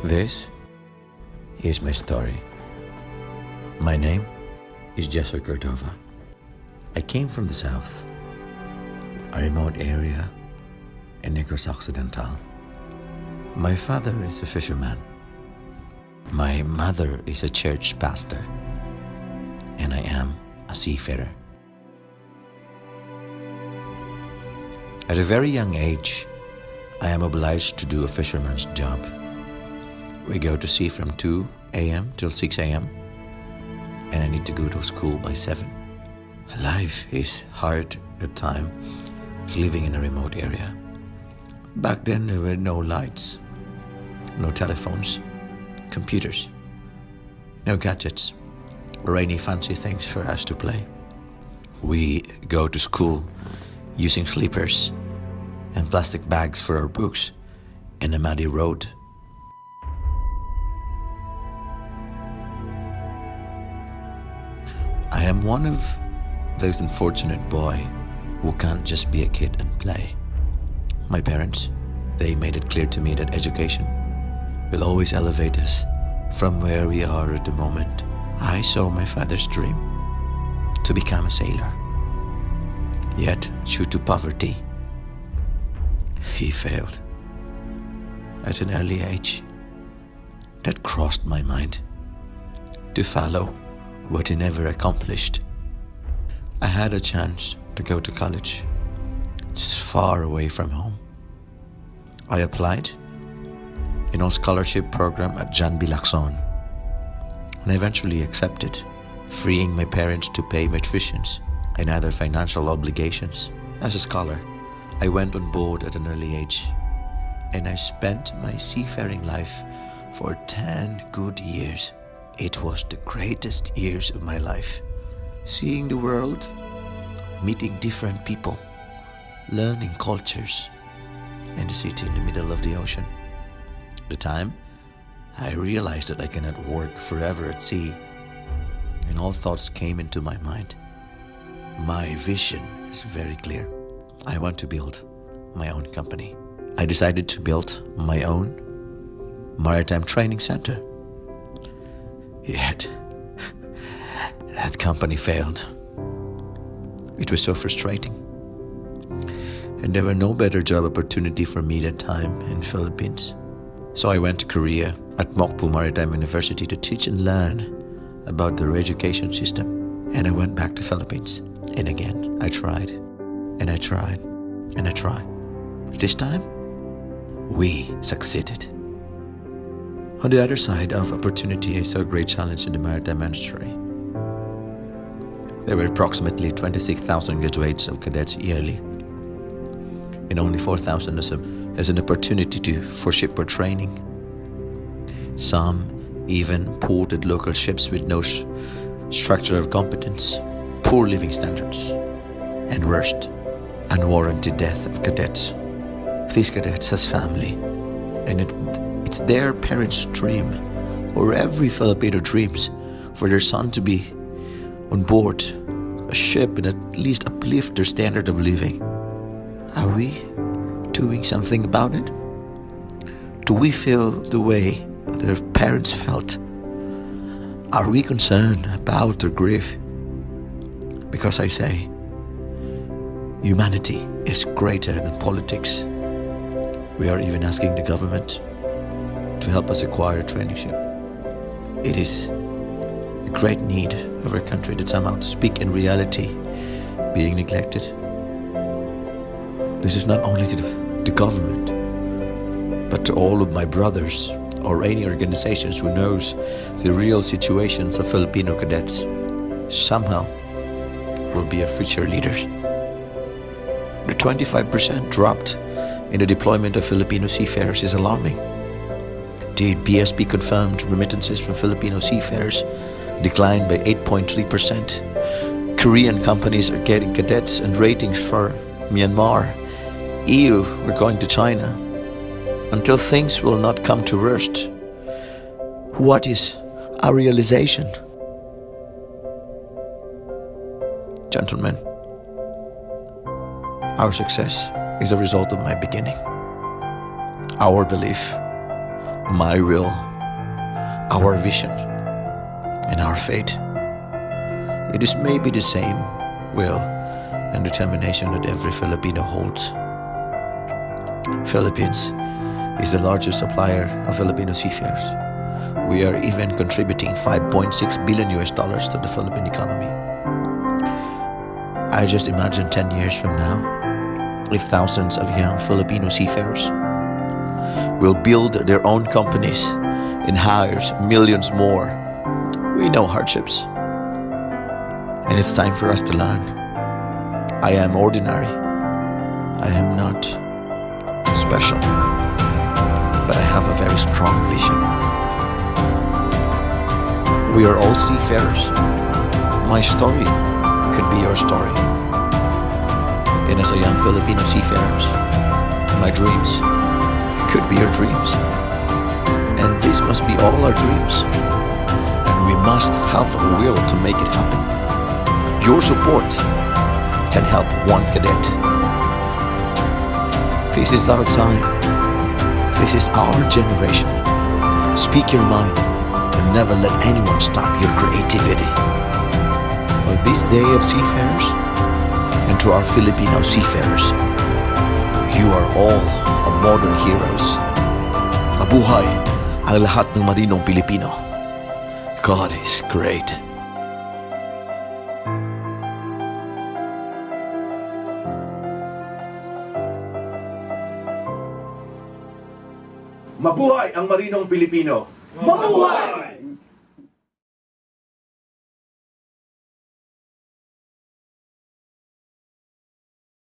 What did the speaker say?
This is my story. My name is Jesse Cordova. I came from the south, a remote area in Negros Occidental. My father is a fisherman. My mother is a church pastor. And I am a seafarer. At a very young age, I am obliged to do a fisherman's job. We go to sea from 2 a.m. till 6 a.m. and I need to go to school by 7. Life is hard at time living in a remote area. Back then there were no lights, no telephones, computers, no gadgets or any fancy things for us to play. We go to school using sleepers and plastic bags for our books in a muddy road. I am one of those unfortunate boys who can't just be a kid and play. My parents, they made it clear to me that education will always elevate us from where we are at the moment. I saw my father's dream to become a sailor. Yet, due to poverty, he failed. At an early age, that crossed my mind to follow what he never accomplished. I had a chance to go to college, just far away from home. I applied in a scholarship program at John B. Lacson, and I eventually accepted, freeing my parents to pay my tuitions and other financial obligations. As a scholar, I went on board at an early age, and I spent my seafaring life for 10 good years. It was the greatest years of my life. Seeing the world, meeting different people, learning cultures, and the city in the middle of the ocean. At the time, I realized that I cannot work forever at sea, and all thoughts came into my mind. My vision is very clear. I want to build my own company. I decided to build my own maritime training center. Yet, that company failed. It was so frustrating. And there were no better job opportunity for me that time in Philippines. So I went to Korea at Mokpo Maritime University to teach and learn about their education system. And I went back to Philippines. And again, I tried. And I tried. And I tried. This time, we succeeded. On the other side of opportunity, I saw a great challenge in the maritime industry. There were approximately 26,000 graduates of cadets yearly, and only 4,000 as an opportunity for shipboard training. Some even ported local ships with no structure of competence, poor living standards, and worst, unwarranted death of cadets. These cadets has family, and it's their parents' dream, or every Filipino dreams, for their son to be on board a ship and at least uplift their standard of living. Are we doing something about it? Do we feel the way their parents felt? Are we concerned about their grief? Because I say, humanity is greater than politics. We are even asking the government to help us acquire a training ship. It is a great need of our country that somehow to speak in reality being neglected. This is not only to the government, but to all of my brothers or any organizations who knows the real situations of Filipino cadets. Somehow will be our future leaders. The 25% dropped in the deployment of Filipino seafarers is alarming. The BSP confirmed remittances from Filipino seafarers declined by 8.3%. Korean companies are getting cadets and ratings for Myanmar. EU, we're going to China. Until things will not come to worst, what is our realization? Gentlemen, our success is a result of my beginning. Our belief my will, our vision, and our fate. It is maybe the same will and determination that every Filipino holds. Philippines is the largest supplier of Filipino seafarers. We are even contributing 5.6 billion US dollars to the Philippine economy. I just imagine 10 years from now, if thousands of young Filipino seafarers will build their own companies and hires millions more. We know hardships, and it's time for us to learn. I am ordinary. I am not special, but I have a very strong vision. We are all seafarers. My story could be your story. And as a young Filipino seafarers, my dreams could be your dreams. And this must be all our dreams. And we must have a will to make it happen. Your support can help one cadet. This is our time. This is our generation. Speak your mind and never let anyone stop your creativity. On this day of seafarers, and to our Filipino seafarers, you are all modern heroes. Mabuhay ang lahat ng marinong Pilipino. God is great. Mabuhay ang marinong Pilipino! Mabuhay!